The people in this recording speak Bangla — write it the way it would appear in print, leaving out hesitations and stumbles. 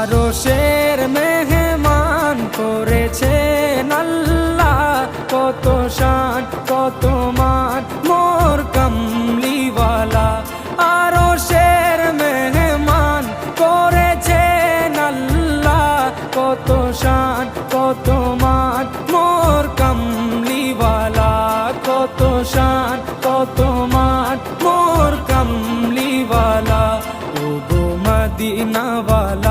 আরশের মেহমান করেছেন আল্লাহ, কত শান কত মান মোর কামলিওয়ালা। আরশের মেহমান করেছেন আল্লাহ, কত শান কত মান মোর কামলিওয়ালা, কত শান কত মান মোর কামলিওয়ালা। ও গো মদিনাওয়ালা